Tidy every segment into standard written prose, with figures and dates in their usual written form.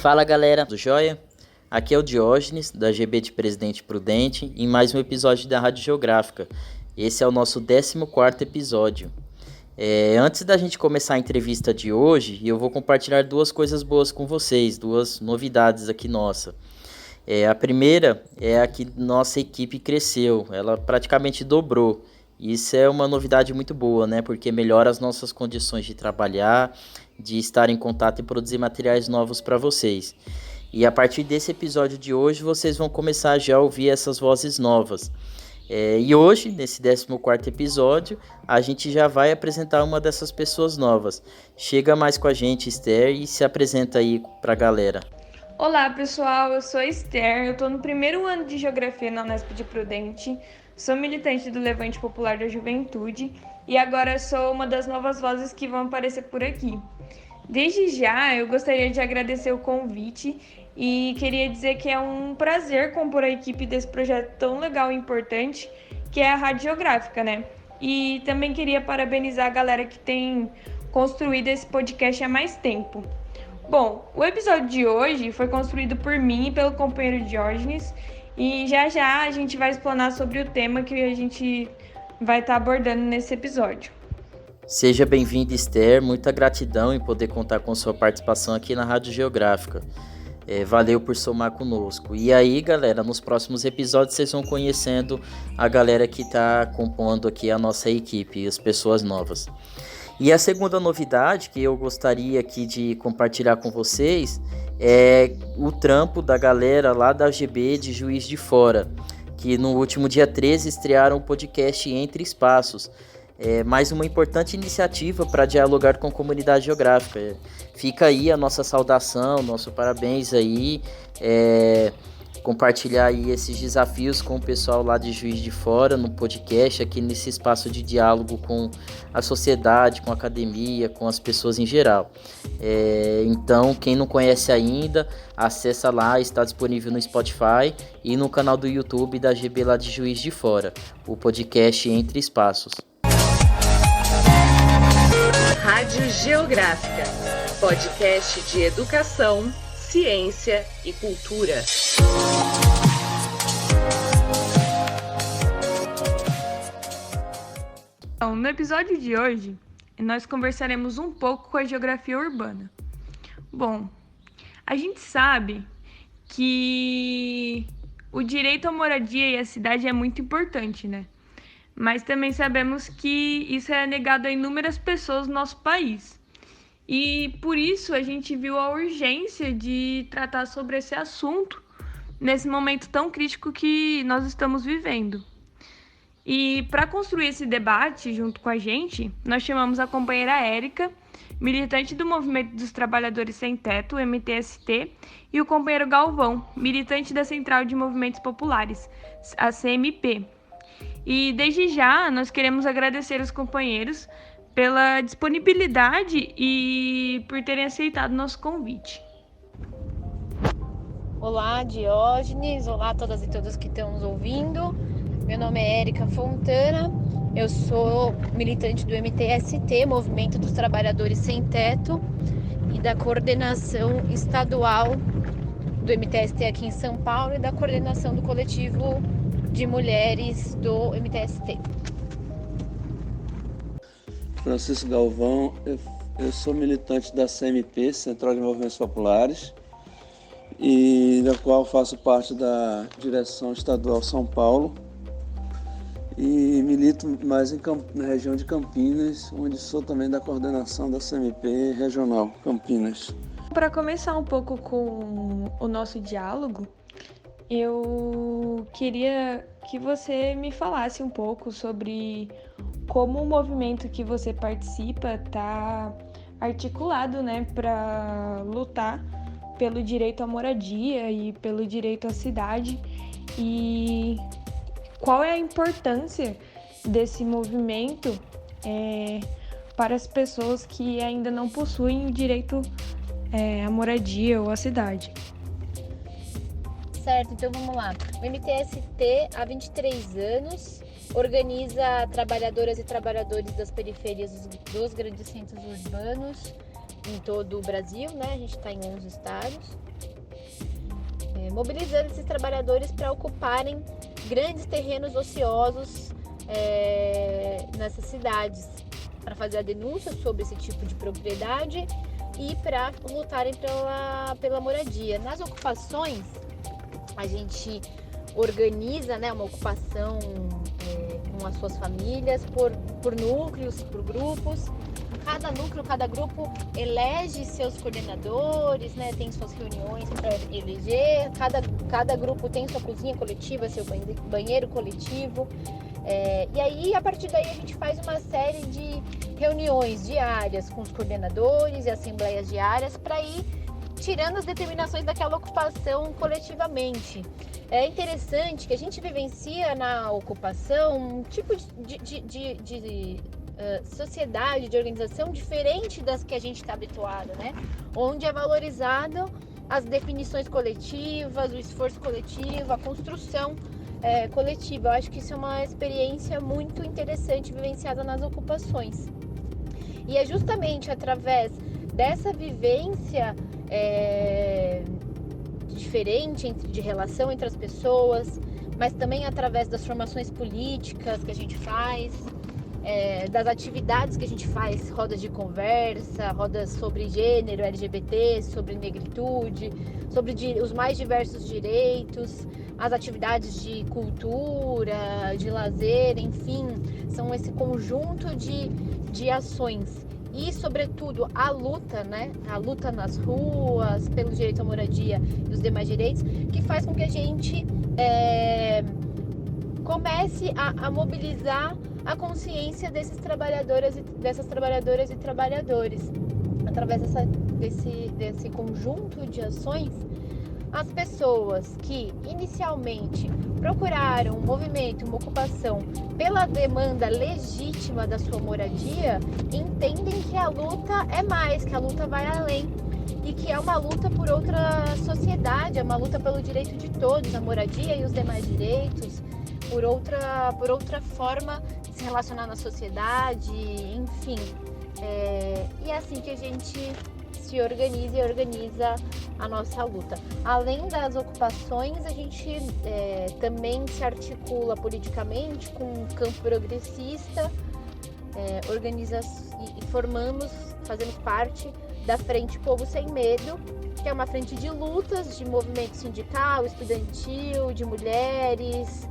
Fala galera do Joia, aqui é o Diógenes da GB de Presidente Prudente em mais um episódio da Rádio Geográfica. Esse é o nosso 14º episódio. Antes da gente começar a entrevista de hoje, eu vou compartilhar duas coisas boas com vocês, duas novidades aqui nossa. A primeira é a que nossa equipe cresceu, ela praticamente dobrou. Isso é uma novidade muito boa, né? Porque melhora as nossas condições de trabalhar, de estar em contato e produzir materiais novos para vocês. E a partir desse episódio de hoje, vocês vão começar já a ouvir essas vozes novas. E hoje, nesse 14º episódio, a gente já vai apresentar uma dessas pessoas novas. Chega mais com a gente, Esther, e se apresenta aí para a galera. Olá pessoal, eu sou a Esther, eu estou no primeiro ano de Geografia na Unesp de Prudente, sou militante do Levante Popular da Juventude e agora sou uma das novas vozes que vão aparecer por aqui. Desde já, eu gostaria de agradecer o convite e queria dizer que é um prazer compor a equipe desse projeto tão legal e importante que é a Rádio Geográfica, né? E também queria parabenizar a galera que tem construído esse podcast há mais tempo. Bom, o episódio de hoje foi construído por mim e pelo companheiro Diógenes e já a gente vai explanar sobre o tema que a gente vai estar abordando nesse episódio. Seja bem-vindo, Esther, muita gratidão em poder contar com sua participação aqui na Rádio Geográfica. Valeu por somar conosco. E aí, galera, nos próximos episódios vocês vão conhecendo a galera que está compondo aqui a nossa equipe, as pessoas novas. E a segunda novidade que eu gostaria aqui de compartilhar com vocês é o trampo da galera lá da GB de Juiz de Fora, que no último dia 13 estrearam o podcast Entre Espaços. Mais uma importante iniciativa para dialogar com a comunidade geográfica. Fica aí a nossa saudação, nosso parabéns aí, compartilhar aí esses desafios com o pessoal lá de Juiz de Fora no podcast, aqui nesse espaço de diálogo com a sociedade, com a academia, com as pessoas em geral. Então, quem não conhece ainda, acessa lá, está disponível no Spotify e no canal do YouTube da GB lá de Juiz de Fora, o podcast Entre Espaços. Rádio Geográfica, podcast de educação, ciência e cultura. Então, no episódio de hoje, nós conversaremos um pouco com a geografia urbana. Bom, a gente sabe que o direito à moradia e à cidade é muito importante, né? Mas também sabemos que isso é negado a inúmeras pessoas no nosso país. E por isso a gente viu a urgência de tratar sobre esse assunto nesse momento tão crítico que nós estamos vivendo. E para construir esse debate junto com a gente, nós chamamos a companheira Érica, militante do Movimento dos Trabalhadores Sem Teto, MTST, e o companheiro Galvão, militante da Central de Movimentos Populares, a CMP. E desde já nós queremos agradecer os companheiros pela disponibilidade e por terem aceitado nosso convite. Olá, Diógenes. Olá a todas e todos que estão nos ouvindo. Meu nome é Érica Fontana. Eu sou militante do MTST, Movimento dos Trabalhadores Sem Teto, e da coordenação estadual do MTST aqui em São Paulo e da coordenação do coletivo de mulheres do MTST. Francisco Galvão, eu sou militante da CMP, Central de Movimentos Populares, e da qual faço parte da direção estadual São Paulo, e milito mais na região de Campinas, onde sou também da coordenação da CMP regional Campinas. Para começar um pouco com o nosso diálogo, eu queria que você me falasse um pouco sobre como o movimento que você participa está articulado, né, para lutar pelo direito à moradia e pelo direito à cidade, e qual é a importância desse movimento para as pessoas que ainda não possuem o direito à moradia ou à cidade. Certo, então vamos lá. O MTST, há 23 anos, organiza trabalhadoras e trabalhadores das periferias dos grandes centros urbanos em todo o Brasil, né? A gente está em 11 estados, mobilizando esses trabalhadores para ocuparem grandes terrenos ociosos nessas cidades, para fazer a denúncia sobre esse tipo de propriedade e para lutarem pela moradia. Nas ocupações, a gente organiza, né, uma ocupação com as suas famílias, por núcleos, por grupos. Cada núcleo, cada grupo elege seus coordenadores, né, tem suas reuniões para eleger. Cada grupo tem sua cozinha coletiva, seu banheiro coletivo. E aí, a partir daí, a gente faz uma série de reuniões diárias com os coordenadores e assembleias diárias para ir tirando as determinações daquela ocupação coletivamente. É interessante que a gente vivencia na ocupação um tipo de sociedade, de organização diferente das que a gente está habituado, né? Onde é valorizado as definições coletivas, o esforço coletivo, a construção coletiva. Eu acho que isso é uma experiência muito interessante vivenciada nas ocupações. E é justamente através dessa vivência diferente de relação entre as pessoas, mas também através das formações políticas que a gente faz, das atividades que a gente faz, rodas de conversa, rodas sobre gênero, LGBT, sobre negritude, sobre os mais diversos direitos, as atividades de cultura, de lazer, enfim, são esse conjunto de ações. E, sobretudo, a luta, né? A luta nas ruas, pelo direito à moradia e os demais direitos, que faz com que a gente comece a mobilizar a consciência dessas trabalhadoras e trabalhadores. Através desse conjunto de ações, as pessoas que inicialmente procuraram um movimento, uma ocupação pela demanda legítima da sua moradia, entendem que a luta é mais, que a luta vai além e que é uma luta por outra sociedade, é uma luta pelo direito de todos, a moradia e os demais direitos, por outra forma de se relacionar na sociedade, enfim. E é assim que a gente se organiza e organiza a nossa luta. Além das ocupações, a gente também se articula politicamente com um campo progressista, organiza e fazemos parte da Frente Povo Sem Medo, que é uma frente de lutas, de movimento sindical, estudantil, de mulheres,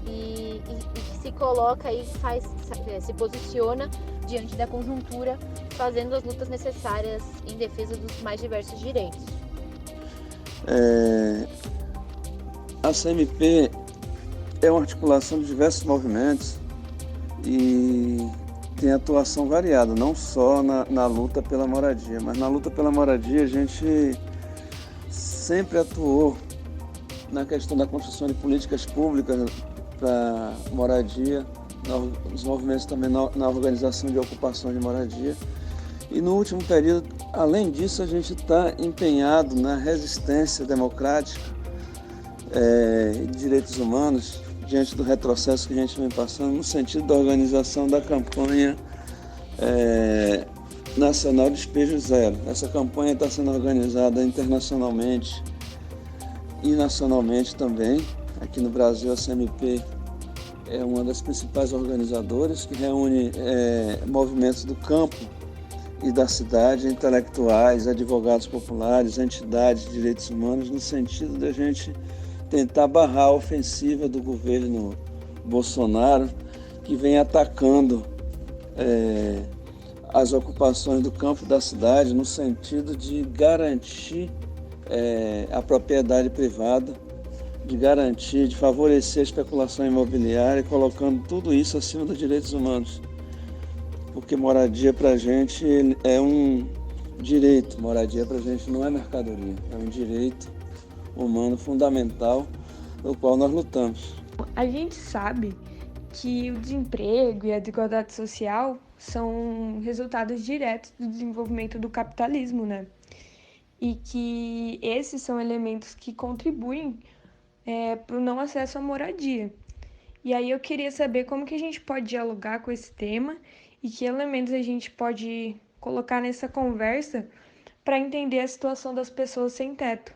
e que se coloca e se posiciona diante da conjuntura, fazendo as lutas necessárias em defesa dos mais diversos direitos. A CMP é uma articulação de diversos movimentos e tem atuação variada, não só na luta pela moradia, mas na luta pela moradia a gente sempre atuou na questão da construção de políticas públicas para moradia, nos movimentos também na organização de ocupações de moradia. E no último período, além disso, a gente está empenhado na resistência democrática e de direitos humanos diante do retrocesso que a gente vem passando, no sentido da organização da campanha nacional Despejo Zero. Essa campanha está sendo organizada internacionalmente e nacionalmente também. Aqui no Brasil, a CMP é uma das principais organizadoras que reúne movimentos do campo e da cidade, intelectuais, advogados populares, entidades de direitos humanos, no sentido de a gente tentar barrar a ofensiva do governo Bolsonaro, que vem atacando as ocupações do campo da cidade, no sentido de garantir a propriedade privada, de garantir, de favorecer a especulação imobiliária, colocando tudo isso acima dos direitos humanos. Porque moradia para a gente é um direito, moradia para a gente não é mercadoria, é um direito humano fundamental no qual nós lutamos. A gente sabe que o desemprego e a desigualdade social são resultados diretos do desenvolvimento do capitalismo, né? E que esses são elementos que contribuem para o não acesso à moradia. E aí eu queria saber como que a gente pode dialogar com esse tema e que elementos a gente pode colocar nessa conversa para entender a situação das pessoas sem teto.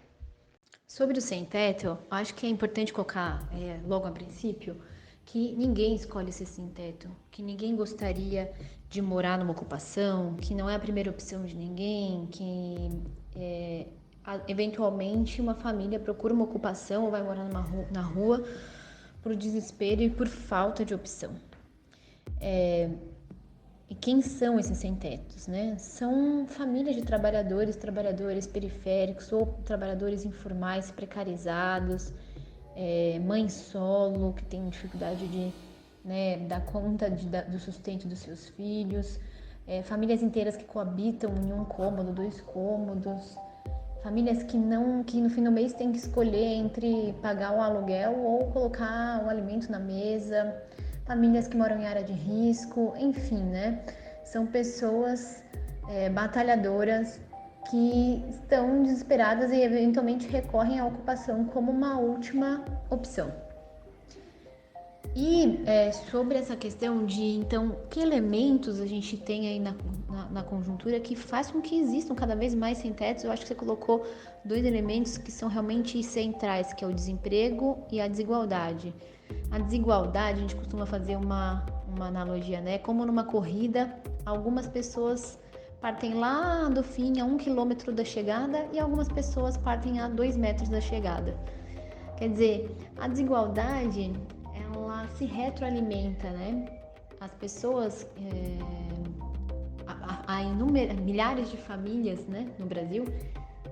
Sobre o sem-teto, acho que é importante colocar logo a princípio que ninguém escolhe ser sem-teto, que ninguém gostaria de morar numa ocupação, que não é a primeira opção de ninguém, que eventualmente uma família procura uma ocupação ou vai morar na rua por desespero e por falta de opção. E quem são esses sem-tetos, né? São famílias de trabalhadores periféricos ou trabalhadores informais precarizados, mães solo que têm dificuldade de dar conta do sustento dos seus filhos, famílias inteiras que coabitam em um cômodo, 2 cômodos, famílias que no fim do mês têm que escolher entre pagar um aluguel ou colocar um alimento na mesa, famílias que moram em área de risco, enfim, né? São pessoas batalhadoras que estão desesperadas e eventualmente recorrem à ocupação como uma última opção. E sobre essa questão de, então, que elementos a gente tem aí na conjuntura que faz com que existam cada vez mais sem-tetos, eu acho que você colocou 2 elementos que são realmente centrais, que é o desemprego e a desigualdade. A desigualdade, a gente costuma fazer uma analogia, né? Como numa corrida, algumas pessoas partem lá do fim a 1 quilômetro da chegada e algumas pessoas partem a 2 metros da chegada. Quer dizer, a desigualdade, ela se retroalimenta, né? As pessoas, há milhares de famílias, né, no Brasil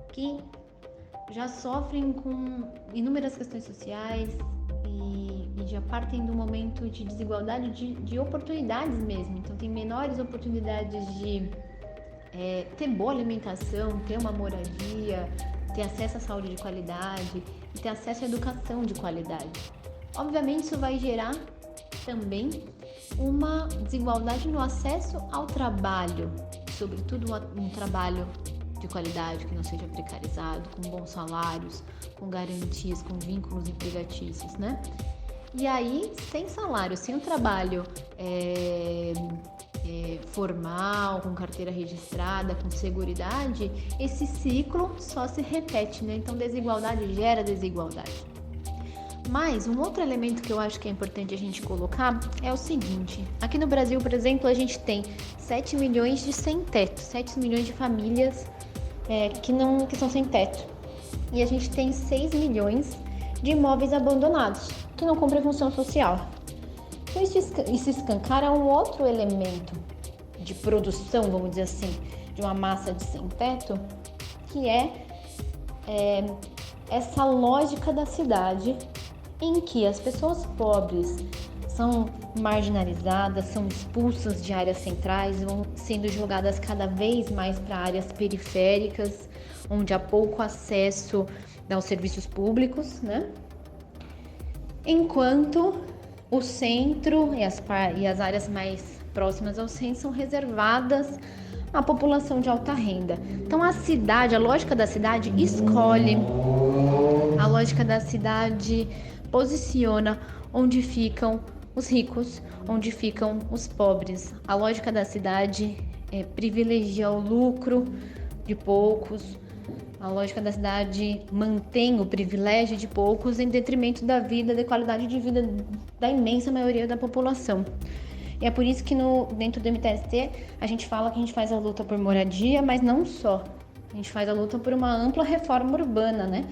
que já sofrem com inúmeras questões sociais e já partem do momento de desigualdade de oportunidades mesmo. Então, tem menores oportunidades de ter boa alimentação, ter uma moradia, ter acesso à saúde de qualidade e ter acesso à educação de qualidade. Obviamente, isso vai gerar também uma desigualdade no acesso ao trabalho, sobretudo um trabalho de qualidade, que não seja precarizado, com bons salários, com garantias, com vínculos empregatícios, né? E aí, sem salário, sem um trabalho formal, com carteira registrada, com seguridade, esse ciclo só se repete, né? Então, desigualdade gera desigualdade. Mas um outro elemento que eu acho que é importante a gente colocar é o seguinte: aqui no Brasil, por exemplo, a gente tem 7 milhões de sem-teto, 7 milhões de famílias que são sem teto. E a gente tem 6 milhões de imóveis abandonados, que não cumprem função social. Então, isso escancara um outro elemento de produção, vamos dizer assim, de uma massa de sem-teto, que é essa lógica da cidade em que as pessoas pobres são marginalizadas, são expulsas de áreas centrais, vão sendo jogadas cada vez mais para áreas periféricas, onde há pouco acesso aos serviços públicos, né? Enquanto o centro e as áreas mais próximas ao centro são reservadas à população de alta renda. Então a lógica da cidade escolhe, a lógica da cidade posiciona onde ficam os ricos, onde ficam os pobres. A lógica da cidade privilegia o lucro de poucos. A lógica da cidade mantém o privilégio de poucos em detrimento da qualidade de vida da imensa maioria da população. E é por isso que dentro do MTST a gente fala que a gente faz a luta por moradia, mas não só. A gente faz a luta por uma ampla reforma urbana, né?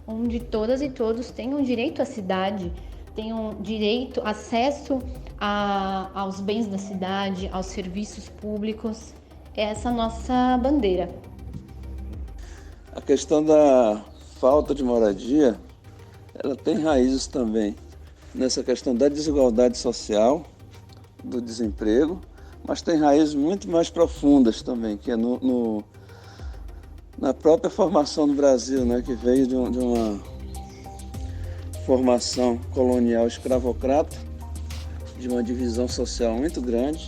Onde todas e todos tenham direito à cidade, tenham direito, acesso aos bens da cidade, aos serviços públicos. Essa é a nossa bandeira. A questão da falta de moradia, ela tem raízes também nessa questão da desigualdade social, do desemprego, mas tem raízes muito mais profundas também, que é na própria formação do Brasil, né, que veio de uma formação colonial escravocrata, de uma divisão social muito grande,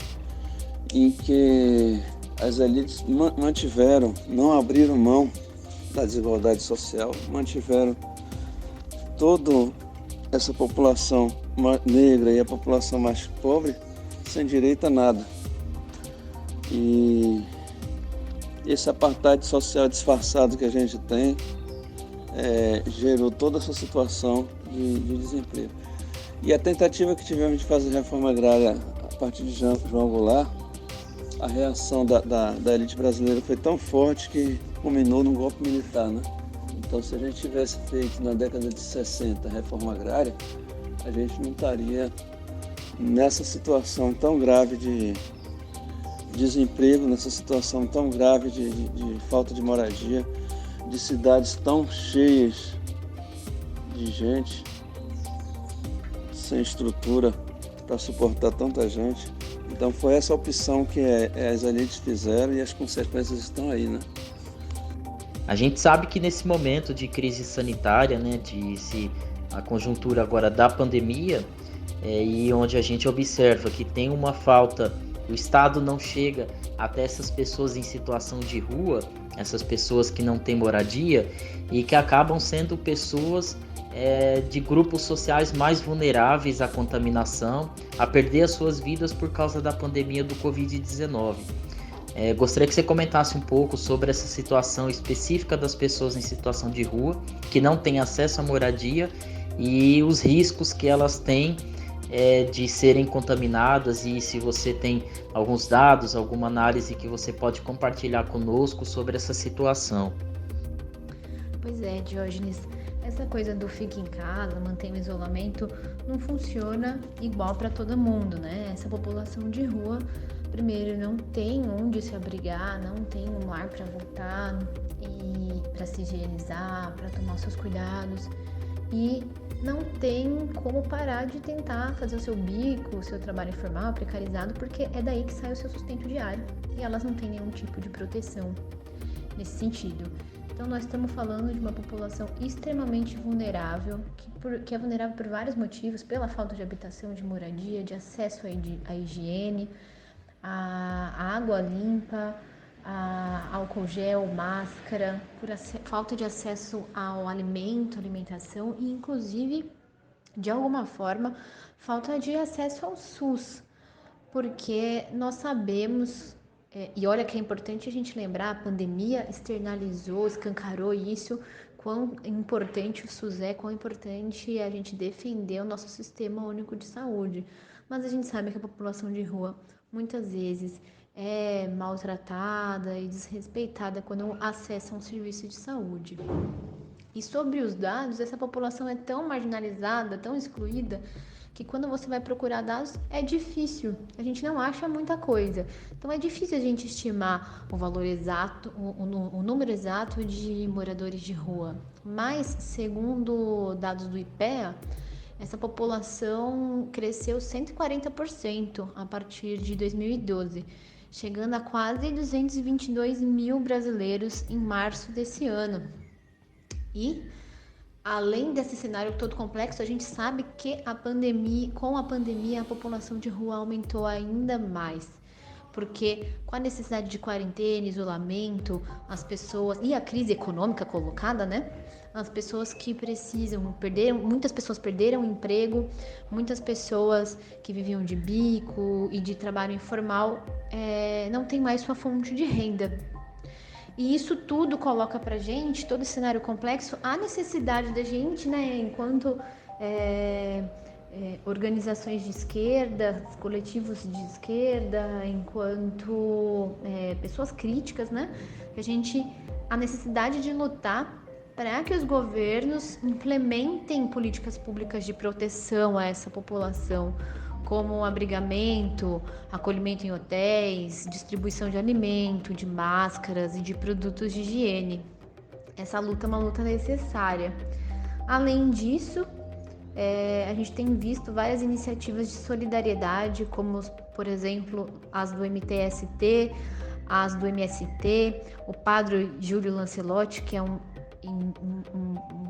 em que as elites não abriram mão da desigualdade social, mantiveram toda essa população negra e a população mais pobre sem direito a nada. E esse apartheid social disfarçado que a gente tem gerou toda essa situação de desemprego. E a tentativa que tivemos de fazer reforma agrária a partir de João Goulart, a reação da elite brasileira foi tão forte que culminou num golpe militar, né? Então, se a gente tivesse feito na década de 60 a reforma agrária, a gente não estaria nessa situação tão grave de desemprego, nessa situação tão grave de falta de moradia, de cidades tão cheias de gente, sem estrutura para suportar tanta gente. Então foi essa opção que as elites fizeram e as consequências estão aí, né? A gente sabe que nesse momento de crise sanitária, né, a conjuntura agora da pandemia, e onde a gente observa que tem uma falta, o Estado não chega até essas pessoas em situação de rua, essas pessoas que não têm moradia e que acabam sendo pessoas de grupos sociais mais vulneráveis à contaminação, a perder as suas vidas por causa da pandemia do Covid-19. Gostaria que você comentasse um pouco sobre essa situação específica das pessoas em situação de rua, que não têm acesso à moradia e os riscos que elas têm de serem contaminadas, e se você tem alguns dados, alguma análise que você pode compartilhar conosco sobre essa situação. Pois é, Diógenes, essa coisa do fique em casa, mantenha o isolamento, não funciona igual para todo mundo, né? Essa população de rua, primeiro, não tem onde se abrigar, não tem um lar para voltar e para se higienizar, para tomar os seus cuidados, e não tem como parar de tentar fazer o seu bico, o seu trabalho informal, precarizado, porque é daí que sai o seu sustento diário e elas não têm nenhum tipo de proteção nesse sentido. Então nós estamos falando de uma população extremamente vulnerável, que é vulnerável por vários motivos, pela falta de habitação, de moradia, de acesso à higiene, à água limpa, a álcool gel, máscara, por falta de acesso ao alimentação e, inclusive, de alguma forma, falta de acesso ao SUS, porque nós sabemos, e olha que é importante a gente lembrar, a pandemia externalizou, escancarou isso, quão importante o SUS quão importante a gente defender o nosso sistema único de saúde, mas a gente sabe que a população de rua, muitas vezes, é maltratada e desrespeitada quando acessa um serviço de saúde. E sobre os dados, essa população é tão marginalizada, tão excluída, que quando você vai procurar dados é difícil, a gente não acha muita coisa. Então é difícil a gente estimar o valor exato, o número exato de moradores de rua. Mas, segundo dados do IPEA, essa população cresceu 140% a partir de 2012, chegando a quase 222 mil brasileiros em março desse ano. E, além desse cenário todo complexo, a gente sabe que com a pandemia a população de rua aumentou ainda mais. Porque com a necessidade de quarentena, isolamento, as pessoas e a crise econômica colocada, né? As pessoas que muitas pessoas perderam o emprego, muitas pessoas que viviam de bico e de trabalho informal não tem mais sua fonte de renda. E isso tudo coloca pra gente, todo esse cenário complexo, a necessidade da gente, né, enquanto organizações de esquerda, coletivos de esquerda, enquanto pessoas críticas, né, a necessidade de lutar para que os governos implementem políticas públicas de proteção a essa população, como abrigamento, acolhimento em hotéis, distribuição de alimento, de máscaras e de produtos de higiene. Essa luta é uma luta necessária. Além disso, a gente tem visto várias iniciativas de solidariedade, como, por exemplo, as do MTST, as do MST, o padre Júlio Lancelotti, que é um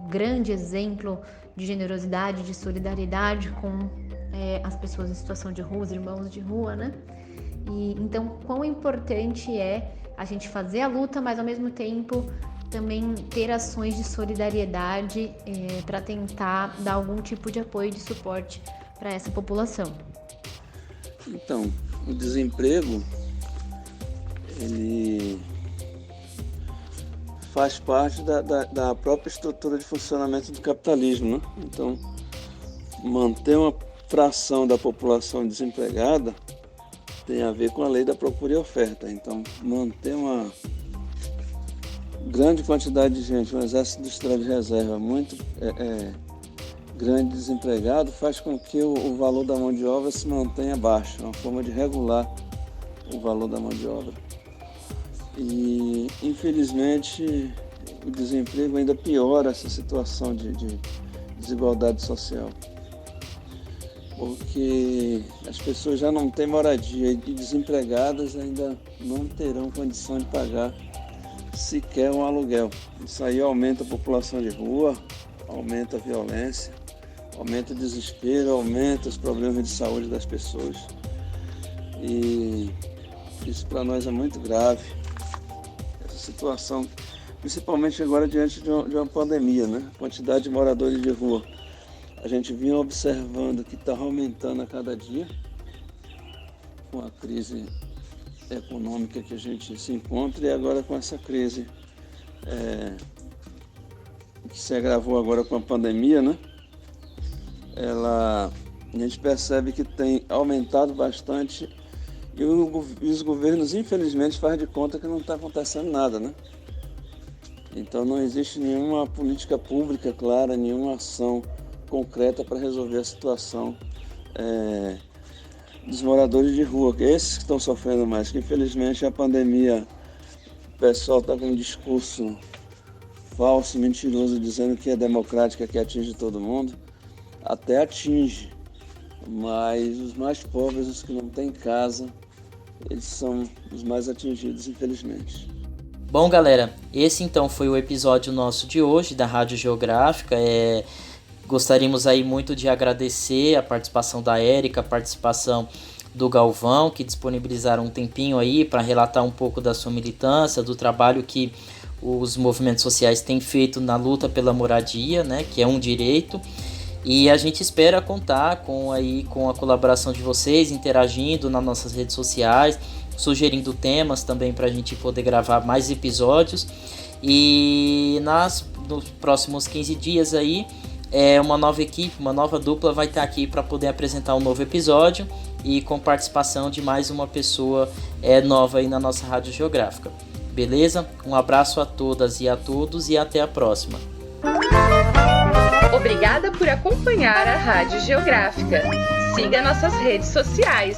grande exemplo de generosidade, de solidariedade com as pessoas em situação de rua, os irmãos de rua, né? E então, quão importante é a gente fazer a luta, mas ao mesmo tempo também ter ações de solidariedade para tentar dar algum tipo de apoio e de suporte para essa população. Então, o desemprego, ele faz parte da própria estrutura de funcionamento do capitalismo, né? Então, manter uma fração da população desempregada tem a ver com a lei da procura e oferta. Então, manter uma grande quantidade de gente, um exército industrial de reserva muito grande desempregado, faz com que o valor da mão de obra se mantenha baixo, é uma forma de regular o valor da mão de obra. E, infelizmente, o desemprego ainda piora essa situação de desigualdade social, porque as pessoas já não têm moradia e desempregadas ainda não terão condição de pagar sequer um aluguel. Isso aí aumenta a população de rua, aumenta a violência, aumenta o desespero, aumenta os problemas de saúde das pessoas. E isso para nós é muito grave, essa situação, principalmente agora diante de uma pandemia, né? A quantidade de moradores de rua. A gente vinha observando que está aumentando a cada dia, com a crise econômica que a gente se encontra, e agora com essa crise que se agravou agora com a pandemia, né? A gente percebe que tem aumentado bastante e os governos, infelizmente, fazem de conta que não está acontecendo nada, né? Então não existe nenhuma política pública clara, nenhuma ação concreta para resolver a situação dos moradores de rua, que esses que estão sofrendo mais, que infelizmente a pandemia, o pessoal está com um discurso falso, mentiroso, dizendo que é democrática, que atinge todo mundo, até atinge, mas os mais pobres, os que não têm casa, eles são os mais atingidos, infelizmente. Bom, galera, esse então foi o episódio nosso de hoje da Rádio Geográfica. Gostaríamos aí muito de agradecer a participação da Érica, a participação do Galvão, que disponibilizaram um tempinho aí para relatar um pouco da sua militância, do trabalho que os movimentos sociais têm feito na luta pela moradia, né, que é um direito. E a gente espera contar com a colaboração de vocês, interagindo nas nossas redes sociais, sugerindo temas também para a gente poder gravar mais episódios. E nos próximos 15 dias aí, uma nova equipe, uma nova dupla vai estar aqui para poder apresentar um novo episódio e com participação de mais uma pessoa nova aí na nossa Rádio Geográfica. Beleza? Um abraço a todas e a todos e até a próxima. Obrigada por acompanhar a Rádio Geográfica. Siga nossas redes sociais.